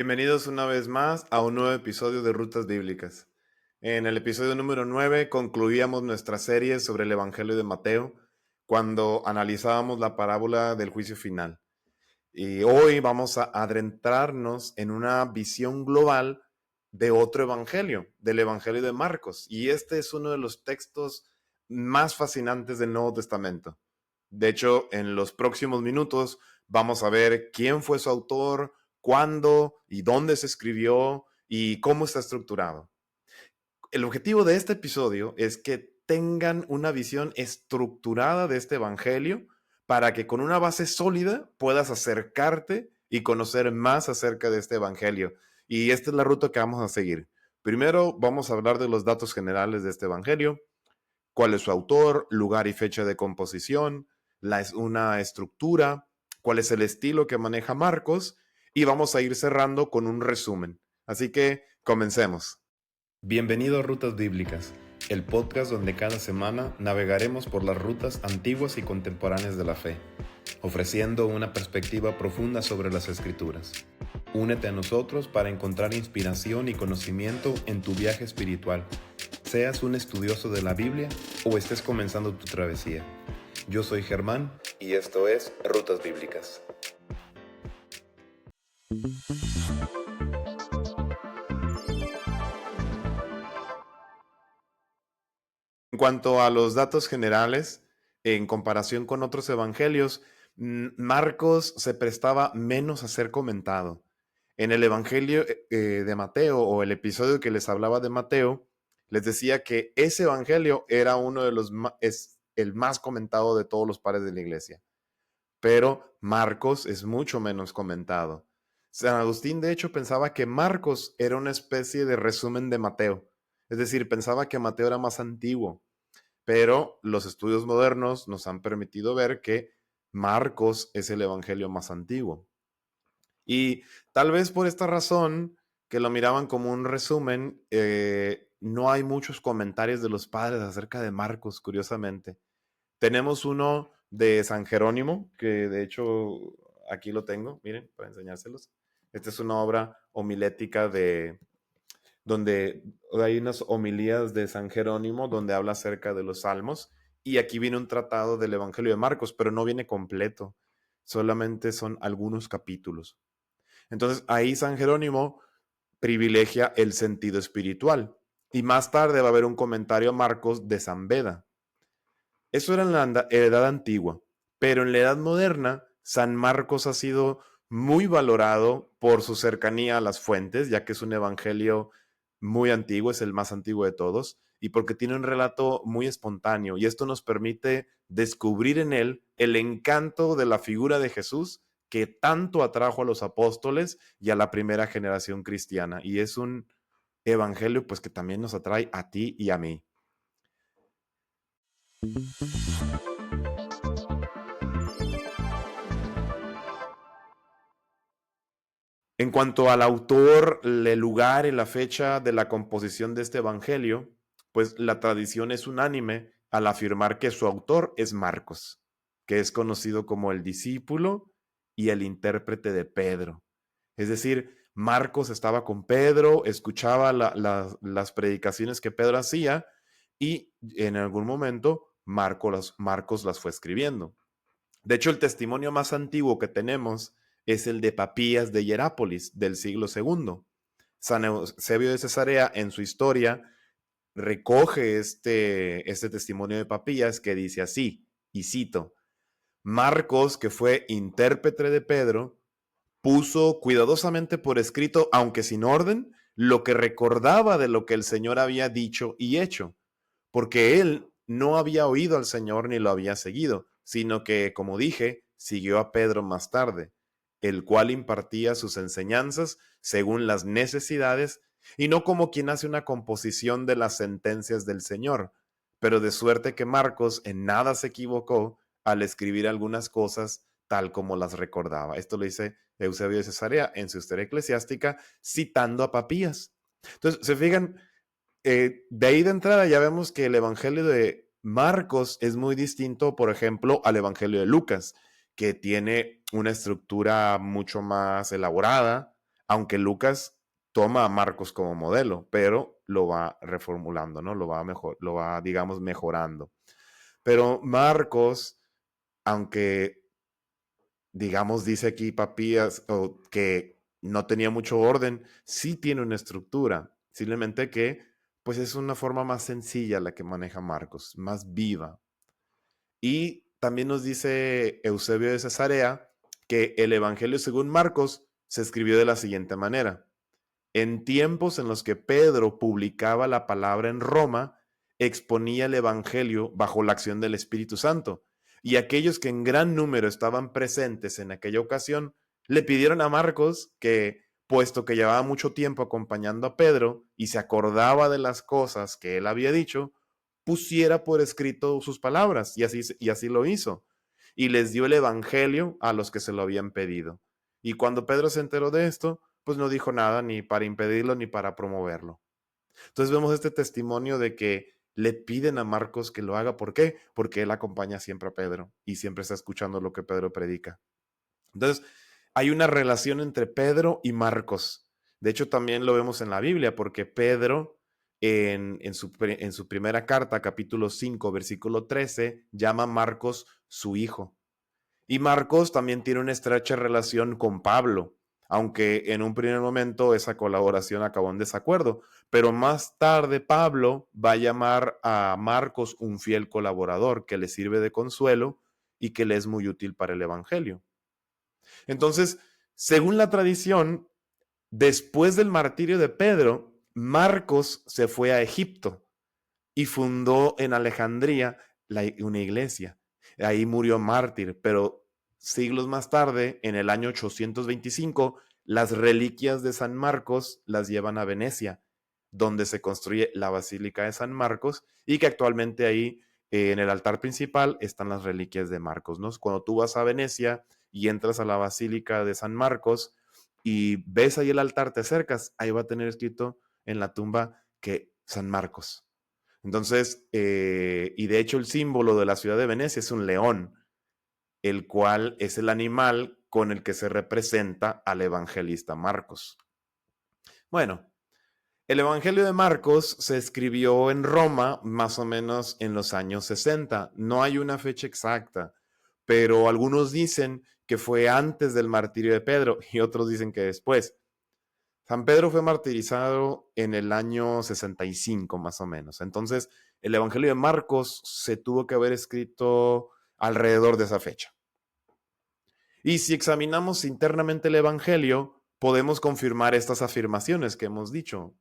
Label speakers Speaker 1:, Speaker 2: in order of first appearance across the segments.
Speaker 1: Bienvenidos una vez más a un nuevo episodio de Rutas Bíblicas. En el episodio número 9 concluíamos nuestra serie sobre el Evangelio de Mateo cuando analizábamos la parábola del juicio final. Y hoy vamos a adentrarnos en una visión global de otro evangelio, del Evangelio de Marcos. Y este es uno de los textos más fascinantes del Nuevo Testamento. De hecho, en los próximos minutos vamos a ver quién fue su autor, cuándo y dónde se escribió y cómo está estructurado. El objetivo de este episodio es que tengan una visión estructurada de este evangelio para que con una base sólida puedas acercarte y conocer más acerca de este evangelio. Y esta es la ruta que vamos a seguir. Primero vamos a hablar de los datos generales de este evangelio, cuál es su autor, lugar y fecha de composición, una estructura, cuál es el estilo que maneja Marcos y vamos a ir cerrando con un resumen. Así que comencemos. Bienvenido a Rutas Bíblicas, el podcast donde cada semana navegaremos por las rutas antiguas y contemporáneas de la fe, ofreciendo una perspectiva profunda sobre las Escrituras. Únete a nosotros para encontrar inspiración y conocimiento en tu viaje espiritual, seas un estudioso de la Biblia o estés comenzando tu travesía. Yo soy Germán y esto es Rutas Bíblicas. En cuanto a los datos generales, en comparación con otros evangelios, Marcos se prestaba menos a ser comentado. En el evangelio de Mateo, o el episodio que les hablaba de Mateo, les decía que ese evangelio era uno de los es el más comentado de todos los padres de la iglesia. Pero Marcos es mucho menos comentado. San Agustín, de hecho, pensaba que Marcos era una especie de resumen de Mateo. Es decir, pensaba que Mateo era más antiguo, pero los estudios modernos nos han permitido ver que Marcos es el evangelio más antiguo. Y tal vez por esta razón, que lo miraban como un resumen, no hay muchos comentarios de los padres acerca de Marcos, curiosamente. Tenemos uno de San Jerónimo, que de hecho aquí lo tengo, miren, para enseñárselos. Esta es una obra homilética donde hay unas homilías de San Jerónimo donde habla acerca de los salmos y aquí viene un tratado del Evangelio de Marcos, pero no viene completo, solamente son algunos capítulos. Entonces ahí San Jerónimo privilegia el sentido espiritual y más tarde va a haber un comentario a Marcos de San Beda. Eso era en la edad antigua, pero en la edad moderna San Marcos ha sido muy valorado por su cercanía a las fuentes, ya que es un evangelio muy antiguo, es el más antiguo de todos, y porque tiene un relato muy espontáneo, y esto nos permite descubrir en él el encanto de la figura de Jesús que tanto atrajo a los apóstoles y a la primera generación cristiana, y es un evangelio pues que también nos atrae a ti y a mí. En cuanto al autor, el lugar y la fecha de la composición de este evangelio, pues la tradición es unánime al afirmar que su autor es Marcos, que es conocido como el discípulo y el intérprete de Pedro. Es decir, Marcos estaba con Pedro, escuchaba las predicaciones que Pedro hacía y en algún momento Marcos las fue escribiendo. De hecho, el testimonio más antiguo que tenemos es el de Papías de Hierápolis del siglo II. San Eusebio de Cesarea en su historia recoge este testimonio de Papías que dice así, y cito, Marcos, que fue intérprete de Pedro, puso cuidadosamente por escrito, aunque sin orden, lo que recordaba de lo que el Señor había dicho y hecho, porque él no había oído al Señor ni lo había seguido, sino que, como dije, siguió a Pedro más tarde, el cual impartía sus enseñanzas según las necesidades y no como quien hace una composición de las sentencias del Señor, pero de suerte que Marcos en nada se equivocó al escribir algunas cosas tal como las recordaba. Esto lo dice Eusebio de Cesarea en su historia eclesiástica, citando a Papías. Entonces, se fijan, de ahí de entrada ya vemos que el Evangelio de Marcos es muy distinto, por ejemplo, al Evangelio de Lucas, que tiene una estructura mucho más elaborada, aunque Lucas toma a Marcos como modelo, pero lo va reformulando, ¿no? Lo va, digamos, mejorando. Pero Marcos, aunque, digamos, dice aquí Papías que no tenía mucho orden, sí tiene una estructura, simplemente que pues es una forma más sencilla la que maneja Marcos, más viva. Y también nos dice Eusebio de Cesarea que el Evangelio según Marcos se escribió de la siguiente manera. En tiempos en los que Pedro publicaba la palabra en Roma, exponía el Evangelio bajo la acción del Espíritu Santo, y aquellos que en gran número estaban presentes en aquella ocasión le pidieron a Marcos que, puesto que llevaba mucho tiempo acompañando a Pedro y se acordaba de las cosas que él había dicho, pusiera por escrito sus palabras, y así lo hizo. Y les dio el Evangelio a los que se lo habían pedido. Y cuando Pedro se enteró de esto, pues no dijo nada ni para impedirlo ni para promoverlo. Entonces vemos este testimonio de que le piden a Marcos que lo haga. ¿Por qué? Porque él acompaña siempre a Pedro y siempre está escuchando lo que Pedro predica. Entonces, hay una relación entre Pedro y Marcos. De hecho, también lo vemos en la Biblia, porque Pedro, en su primera carta, capítulo 5, versículo 13, llama a Marcos su hijo. Y Marcos también tiene una estrecha relación con Pablo, aunque en un primer momento esa colaboración acabó en desacuerdo, pero más tarde Pablo va a llamar a Marcos un fiel colaborador que le sirve de consuelo y que le es muy útil para el Evangelio. Entonces, según la tradición, después del martirio de Pedro, Marcos se fue a Egipto y fundó en Alejandría una iglesia. Ahí murió mártir, pero siglos más tarde, en el año 825, las reliquias de San Marcos las llevan a Venecia, donde se construye la Basílica de San Marcos y que actualmente ahí en el altar principal están las reliquias de Marcos, ¿no? Cuando tú vas a Venecia y entras a la Basílica de San Marcos y ves ahí el altar, te acercas, ahí va a tener escrito en la tumba que San Marcos. Entonces, y de hecho el símbolo de la ciudad de Venecia es un león, el cual es el animal con el que se representa al evangelista Marcos. Bueno, el Evangelio de Marcos se escribió en Roma más o menos en los años 60. No hay una fecha exacta, pero algunos dicen que fue antes del martirio de Pedro y otros dicen que después. San Pedro fue martirizado en el año 65 más o menos. Entonces, el Evangelio de Marcos se tuvo que haber escrito alrededor de esa fecha. Y si examinamos internamente el Evangelio, podemos confirmar estas afirmaciones que hemos dicho.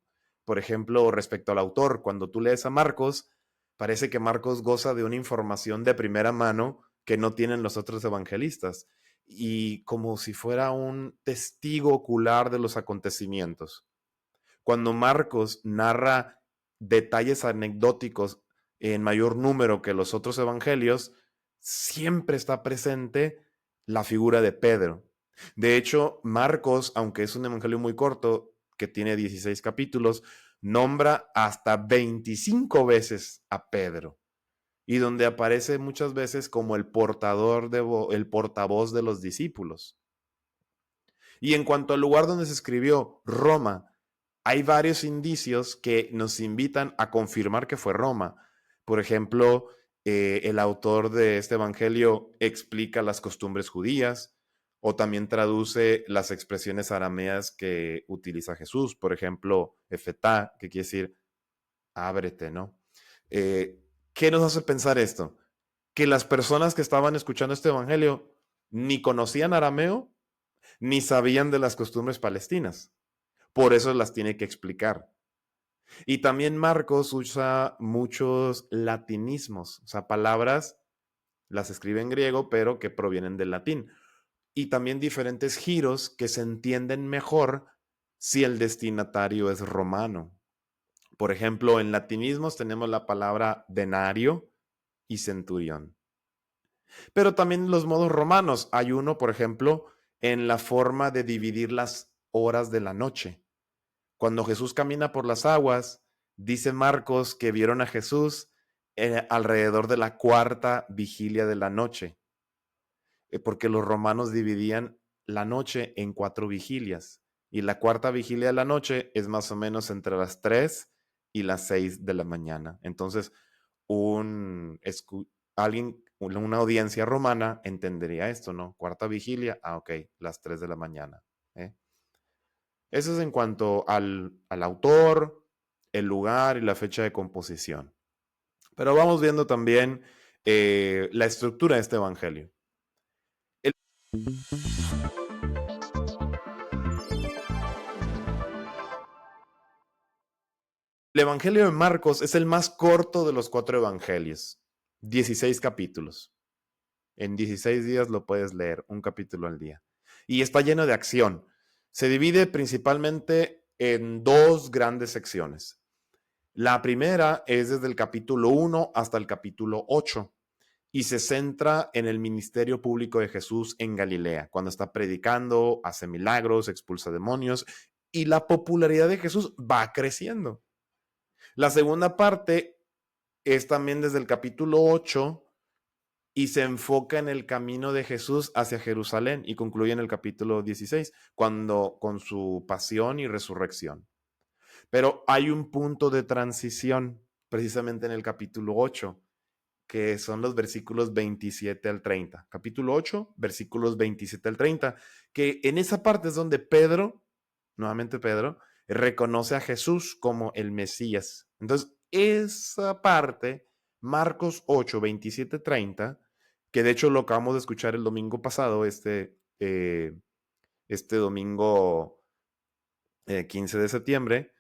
Speaker 1: Por ejemplo, respecto al autor, cuando tú lees a Marcos, parece que Marcos goza de una información de primera mano que no tienen los otros evangelistas, y como si fuera un testigo ocular de los acontecimientos. Cuando Marcos narra detalles anecdóticos en mayor número que los otros evangelios, siempre está presente la figura de Pedro. De hecho, Marcos, aunque es un evangelio muy corto, que tiene 16 capítulos, nombra hasta 25 veces a Pedro, y donde aparece muchas veces como el el portavoz de los discípulos. Y en cuanto al lugar donde se escribió, Roma, hay varios indicios que nos invitan a confirmar que fue Roma. Por ejemplo, el autor de este evangelio explica las costumbres judías o también traduce las expresiones arameas que utiliza Jesús. Por ejemplo, efetá, que quiere decir ábrete, ¿no? ¿Qué nos hace pensar esto? Que las personas que estaban escuchando este evangelio ni conocían arameo ni sabían de las costumbres palestinas. Por eso las tiene que explicar. Y también Marcos usa muchos latinismos, o sea, palabras las escribe en griego, pero que provienen del latín. Y también diferentes giros que se entienden mejor si el destinatario es romano. Por ejemplo, en latinismos tenemos la palabra denario y centurión. Pero también los modos romanos. Hay uno, por ejemplo, en la forma de dividir las horas de la noche. Cuando Jesús camina por las aguas, dice Marcos que vieron a Jesús alrededor de la cuarta vigilia de la noche, porque los romanos dividían la noche en 4 vigilias. Y la cuarta vigilia de la noche es más o menos entre las 3 y las 6 de la mañana. Entonces, alguien, una audiencia romana entendería esto, ¿no? Cuarta vigilia, ok, las 3 de la mañana. ¿Eh? Eso es en cuanto al autor, el lugar y la fecha de composición. Pero vamos viendo también la estructura de este evangelio. El, el evangelio de Marcos es el más corto de los 4 evangelios. 16 capítulos. En 16 días lo puedes leer, un capítulo al día. Y está lleno de acción. Se divide principalmente en 2 grandes secciones. La primera es desde el capítulo 1 hasta el capítulo 8 y se centra en el ministerio público de Jesús en Galilea, cuando está predicando, hace milagros, expulsa demonios y la popularidad de Jesús va creciendo. La segunda parte es también desde el capítulo 8 y se enfoca en el camino de Jesús hacia Jerusalén y concluye en el capítulo 16, con su pasión y resurrección. Pero hay un punto de transición precisamente en el capítulo 8, que son los versículos 27 al 30. Capítulo 8, versículos 27 al 30, que en esa parte es donde Pedro, nuevamente Pedro, reconoce a Jesús como el Mesías. Entonces, esa parte, Marcos 8, 27, 30, que de hecho lo acabamos de escuchar el domingo pasado, este domingo 15 de septiembre,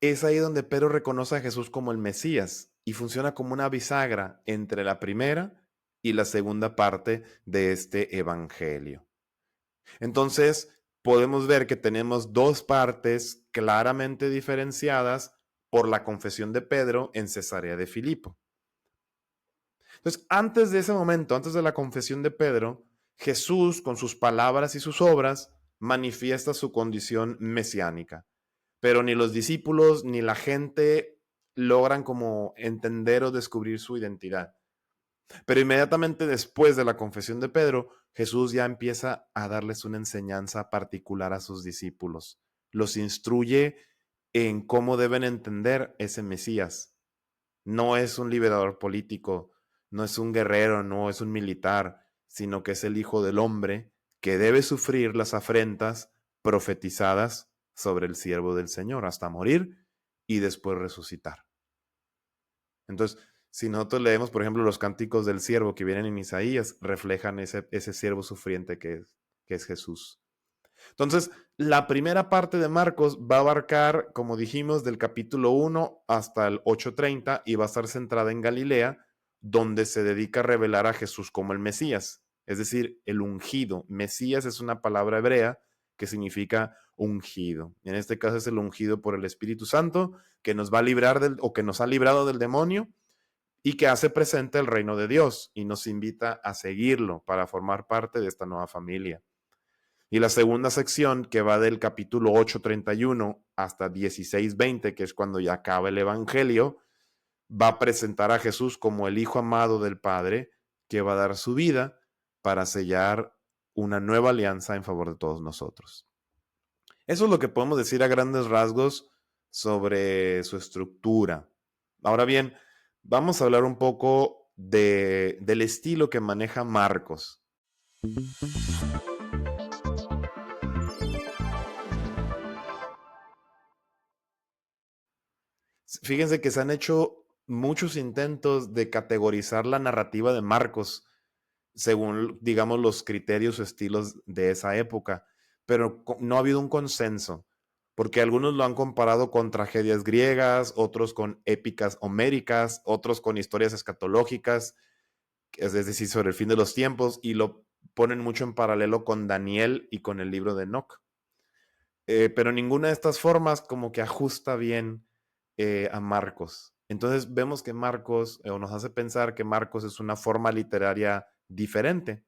Speaker 1: es ahí donde Pedro reconoce a Jesús como el Mesías y funciona como una bisagra entre la primera y la segunda parte de este evangelio. Entonces, podemos ver que tenemos 2 partes claramente diferenciadas por la confesión de Pedro en Cesarea de Filipo. Entonces, antes de ese momento, antes de la confesión de Pedro, Jesús, con sus palabras y sus obras, manifiesta su condición mesiánica. Pero ni los discípulos ni la gente logran como entender o descubrir su identidad. Pero inmediatamente después de la confesión de Pedro, Jesús ya empieza a darles una enseñanza particular a sus discípulos. Los instruye en cómo deben entender ese Mesías. No es un liberador político, no es un guerrero, no es un militar, sino que es el Hijo del Hombre que debe sufrir las afrentas profetizadas sobre el siervo del Señor hasta morir y después resucitar. Entonces, si nosotros leemos, por ejemplo, los cánticos del siervo que vienen en Isaías, reflejan ese siervo sufriente que es Jesús. Entonces, la primera parte de Marcos va a abarcar, como dijimos, del capítulo 1 hasta el 8:30 y va a estar centrada en Galilea, donde se dedica a revelar a Jesús como el Mesías, es decir, el ungido. Mesías es una palabra hebrea que significa ungido. En este caso es el ungido por el Espíritu Santo, que nos va a librar o que nos ha librado del demonio y que hace presente el reino de Dios y nos invita a seguirlo para formar parte de esta nueva familia. Y la segunda sección, que va del capítulo 8:31 hasta 16:20, que es cuando ya acaba el Evangelio, va a presentar a Jesús como el Hijo amado del Padre, que va a dar su vida para sellar una nueva alianza en favor de todos nosotros. Eso es lo que podemos decir a grandes rasgos sobre su estructura. Ahora bien, vamos a hablar un poco del estilo que maneja Marcos. Fíjense que se han hecho muchos intentos de categorizar la narrativa de Marcos según, digamos, los criterios o estilos de esa época, pero no ha habido un consenso, porque algunos lo han comparado con tragedias griegas, otros con épicas homéricas, otros con historias escatológicas, es decir, sobre el fin de los tiempos, y lo ponen mucho en paralelo con Daniel y con el libro de Enoch. Pero ninguna de estas formas como que ajusta bien a Marcos. Entonces vemos que Marcos, o nos hace pensar que Marcos es una forma literaria diferente.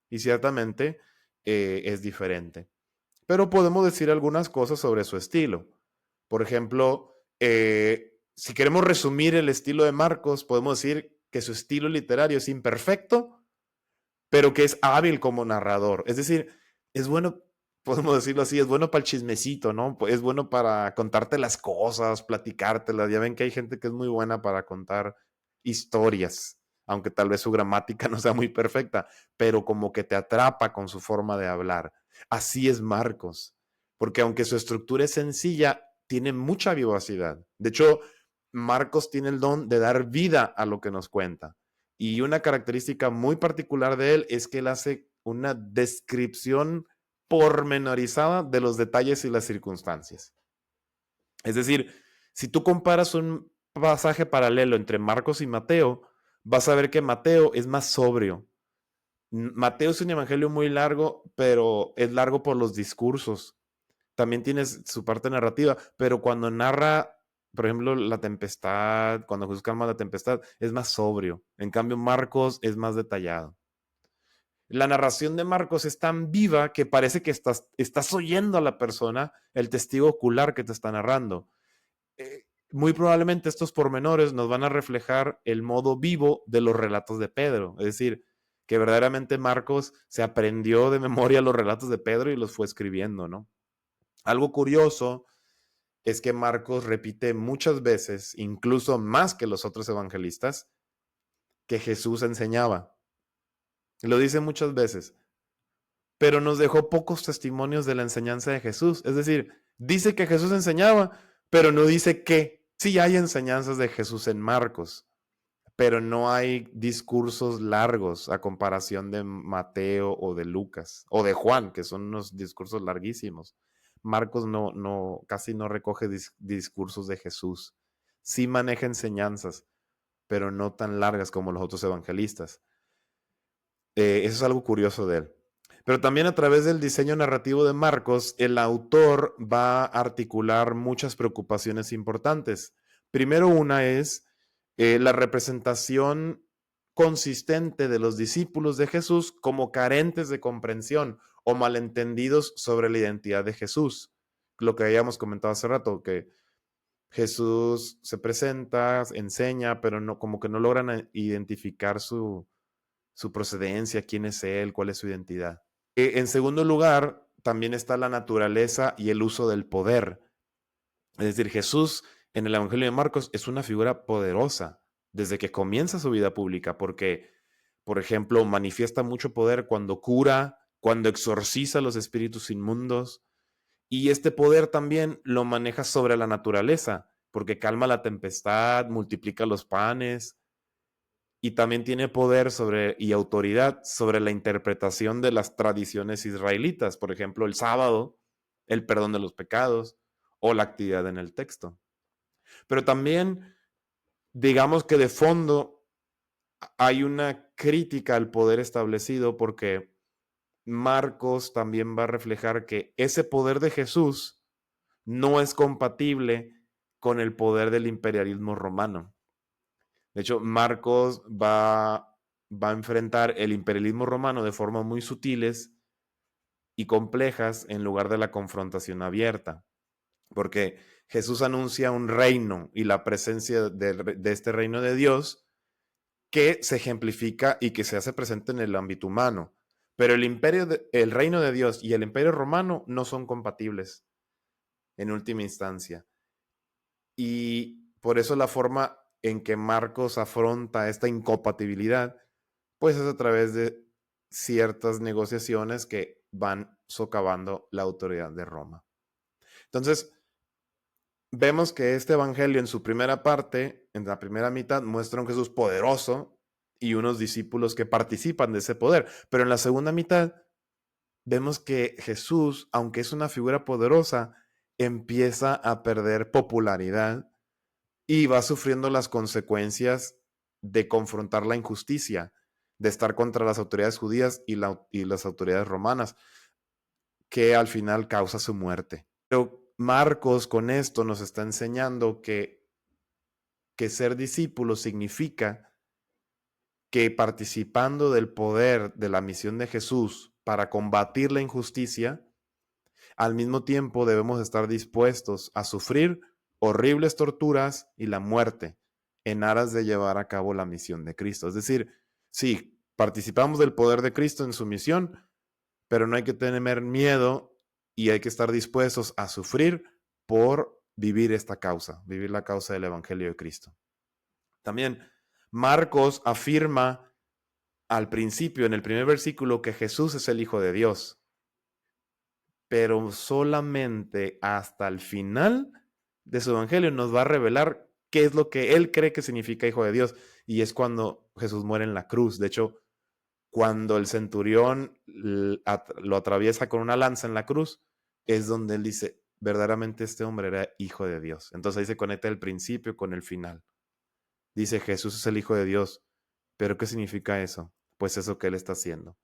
Speaker 1: Y ciertamente es diferente. Pero podemos decir algunas cosas sobre su estilo. Por ejemplo, si queremos resumir el estilo de Marcos, podemos decir que su estilo literario es imperfecto, pero que es hábil como narrador. Es decir, es bueno podemos decirlo así, es bueno para el chismecito, ¿no? Es bueno para contarte las cosas, platicártelas. Ya ven que hay gente que es muy buena para contar historias, aunque tal vez su gramática no sea muy perfecta, pero como que te atrapa con su forma de hablar. Así es Marcos, porque aunque su estructura es sencilla, tiene mucha vivacidad. De hecho, Marcos tiene el don de dar vida a lo que nos cuenta. Y una característica muy particular de él es que él hace una descripción pormenorizada de los detalles y las circunstancias. Es decir, si tú comparas un pasaje paralelo entre Marcos y Mateo, vas a ver que Mateo es más sobrio. Mateo es un evangelio muy largo, pero es largo por los discursos. También tiene su parte narrativa, pero cuando narra, por ejemplo, la tempestad, cuando Jesús calma la tempestad, es más sobrio. En cambio, Marcos es más detallado. La narración de Marcos es tan viva que parece que estás oyendo a la persona, el testigo ocular que te está narrando. Muy probablemente estos pormenores nos van a reflejar el modo vivo de los relatos de Pedro. Es decir, que verdaderamente Marcos se aprendió de memoria los relatos de Pedro y los fue escribiendo, ¿no? Algo curioso es que Marcos repite muchas veces, incluso más que los otros evangelistas, que Jesús enseñaba. Lo dice muchas veces, pero nos dejó pocos testimonios de la enseñanza de Jesús. Es decir, dice que Jesús enseñaba, pero no dice qué. Sí hay enseñanzas de Jesús en Marcos, pero no hay discursos largos a comparación de Mateo o de Lucas o de Juan, que son unos discursos larguísimos. Marcos casi no recoge discursos de Jesús. Sí maneja enseñanzas, pero no tan largas como los otros evangelistas. Eso es algo curioso de él. Pero también a través del diseño narrativo de Marcos, el autor va a articular muchas preocupaciones importantes. Primero, una es la representación consistente de los discípulos de Jesús como carentes de comprensión o malentendidos sobre la identidad de Jesús. Lo que habíamos comentado hace rato, que Jesús se presenta, enseña, pero no, como que no logran identificar su procedencia, quién es él, cuál es su identidad. En segundo lugar, también está la naturaleza y el uso del poder. Es decir, Jesús en el Evangelio de Marcos es una figura poderosa desde que comienza su vida pública, porque, por ejemplo, manifiesta mucho poder cuando cura, cuando exorciza a los espíritus inmundos, y este poder también lo maneja sobre la naturaleza, porque calma la tempestad, multiplica los panes, y también tiene poder sobre y autoridad sobre la interpretación de las tradiciones israelitas, por ejemplo, el sábado, el perdón de los pecados o la actividad en el texto. Pero también, digamos que de fondo hay una crítica al poder establecido porque Marcos también va a reflejar que ese poder de Jesús no es compatible con el poder del imperialismo romano. De hecho, Marcos va a enfrentar el imperialismo romano de formas muy sutiles y complejas en lugar de la confrontación abierta, porque Jesús anuncia un reino y la presencia de este reino de Dios que se ejemplifica y que se hace presente en el ámbito humano. Pero el reino de Dios y el imperio romano no son compatibles en última instancia. Y por eso la forma en que Marcos afronta esta incompatibilidad, pues es a través de ciertas negociaciones que van socavando la autoridad de Roma. Entonces, vemos que este evangelio en su primera parte, en la primera mitad, muestra un Jesús poderoso y unos discípulos que participan de ese poder. Pero en la segunda mitad, vemos que Jesús, aunque es una figura poderosa, empieza a perder popularidad y va sufriendo las consecuencias de confrontar la injusticia, de estar contra las autoridades judías y las autoridades romanas, que al final causa su muerte. Pero Marcos con esto nos está enseñando que ser discípulo significa que participando del poder de la misión de Jesús para combatir la injusticia, al mismo tiempo debemos estar dispuestos a sufrir horribles torturas y la muerte en aras de llevar a cabo la misión de Cristo. Es decir, sí, participamos del poder de Cristo en su misión, pero no hay que tener miedo y hay que estar dispuestos a sufrir por vivir esta causa, vivir la causa del Evangelio de Cristo. También Marcos afirma al principio, en el primer versículo, que Jesús es el Hijo de Dios, pero solamente hasta el final de su Evangelio nos va a revelar qué es lo que él cree que significa Hijo de Dios, y es cuando Jesús muere en la cruz. De hecho, cuando el centurión lo atraviesa con una lanza en la cruz, es donde él dice, verdaderamente este hombre era hijo de Dios. Entonces ahí se conecta el principio con el final. Dice, Jesús es el Hijo de Dios. ¿Pero qué significa eso? Pues eso que él está haciendo,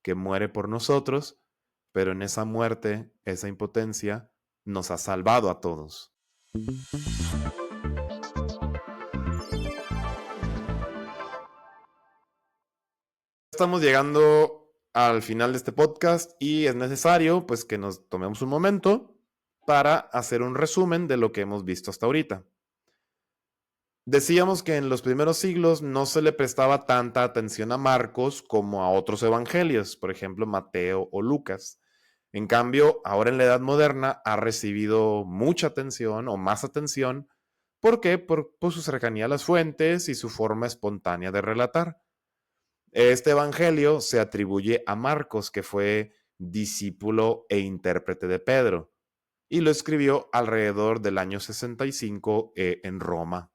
Speaker 1: que muere por nosotros, pero en esa muerte, esa impotencia, nos ha salvado a todos. Estamos llegando al final de este podcast y es necesario pues que nos tomemos un momento para hacer un resumen de lo que hemos visto hasta ahorita. Decíamos que en los primeros siglos no se le prestaba tanta atención a Marcos como a otros evangelios, por ejemplo Mateo o Lucas. En cambio, ahora en la Edad Moderna ha recibido mucha atención o más atención. ¿Por qué? Por su cercanía a las fuentes y su forma espontánea de relatar. Este evangelio se atribuye a Marcos, que fue discípulo e intérprete de Pedro, y lo escribió alrededor del año 65 en Roma.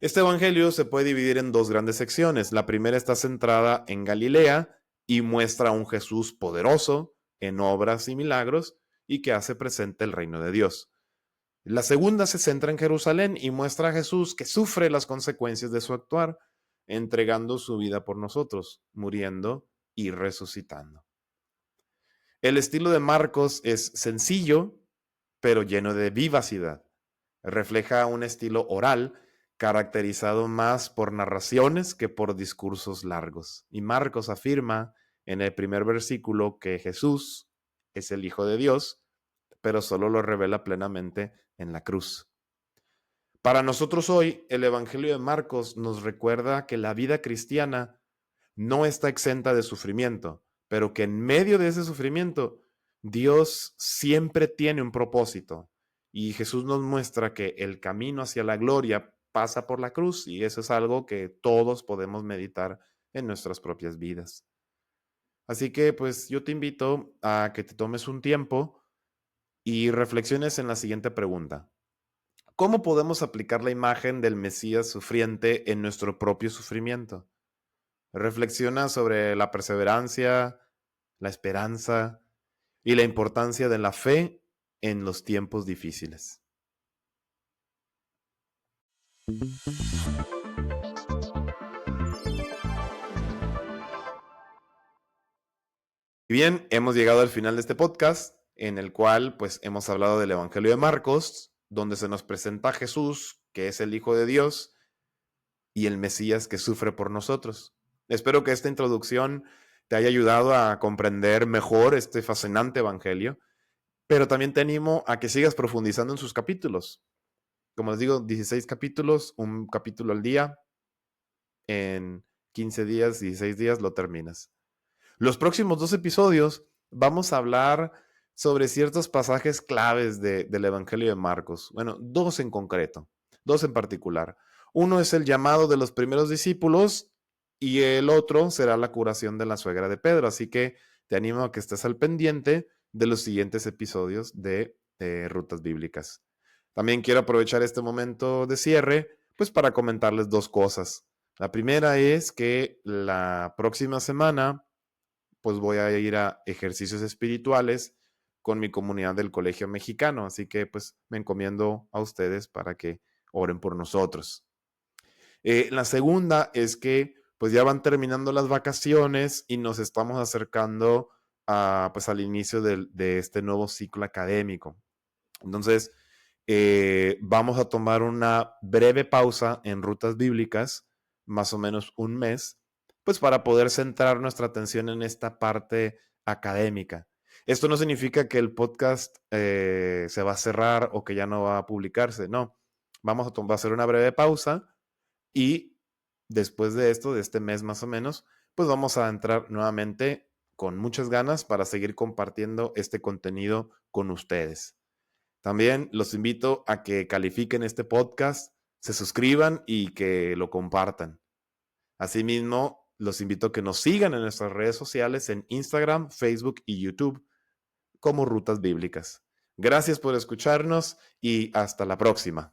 Speaker 1: Este evangelio se puede dividir en dos grandes secciones. La primera está centrada en Galilea y muestra a un Jesús poderoso en obras y milagros y que hace presente el reino de Dios. La segunda se centra en Jerusalén y muestra a Jesús que sufre las consecuencias de su actuar, entregando su vida por nosotros, muriendo y resucitando. El estilo de Marcos es sencillo, pero lleno de vivacidad. Refleja un estilo oral caracterizado más por narraciones que por discursos largos. Y Marcos afirma en el primer versículo que Jesús es el Hijo de Dios, pero solo lo revela plenamente en la cruz. Para nosotros hoy, el Evangelio de Marcos nos recuerda que la vida cristiana no está exenta de sufrimiento, pero que en medio de ese sufrimiento, Dios siempre tiene un propósito. Y Jesús nos muestra que el camino hacia la gloria pasa por la cruz, y eso es algo que todos podemos meditar en nuestras propias vidas. Así que pues yo te invito a que te tomes un tiempo y reflexiones en la siguiente pregunta. ¿Cómo podemos aplicar la imagen del Mesías sufriente en nuestro propio sufrimiento? Reflexiona sobre la perseverancia, la esperanza y la importancia de la fe en los tiempos difíciles. Y bien, hemos llegado al final de este podcast en el cual pues hemos hablado del Evangelio de Marcos, donde se nos presenta a Jesús, que es el Hijo de Dios, y el Mesías que sufre por nosotros. Espero que esta introducción te haya ayudado a comprender mejor este fascinante evangelio, pero también te animo a que sigas profundizando en sus capítulos. Como les digo, 16 capítulos, un capítulo al día, en 15 días, 16 días lo terminas. Los próximos 2 episodios vamos a hablar sobre ciertos pasajes claves del Evangelio de Marcos. Bueno, dos en concreto, dos en particular. Uno es el llamado de los primeros discípulos y el otro será la curación de la suegra de Pedro. Así que te animo a que estés al pendiente de los siguientes episodios de Rutas Bíblicas. También quiero aprovechar este momento de cierre pues para comentarles dos cosas. La primera es que la próxima semana pues voy a ir a ejercicios espirituales con mi comunidad del Colegio Mexicano. Así que pues me encomiendo a ustedes para que oren por nosotros. La segunda es que pues ya van terminando las vacaciones y nos estamos acercando pues al inicio de este nuevo ciclo académico. Entonces, vamos a tomar una breve pausa en Rutas Bíblicas, más o menos un mes, pues para poder centrar nuestra atención en esta parte académica. Esto no significa que el podcast se va a cerrar o que ya no va a publicarse, no. Vamos a hacer una breve pausa y después de esto, de este mes más o menos, pues vamos a entrar nuevamente con muchas ganas para seguir compartiendo este contenido con ustedes. También los invito a que califiquen este podcast, se suscriban y que lo compartan. Asimismo, los invito a que nos sigan en nuestras redes sociales en Instagram, Facebook y YouTube como Rutas Bíblicas. Gracias por escucharnos y hasta la próxima.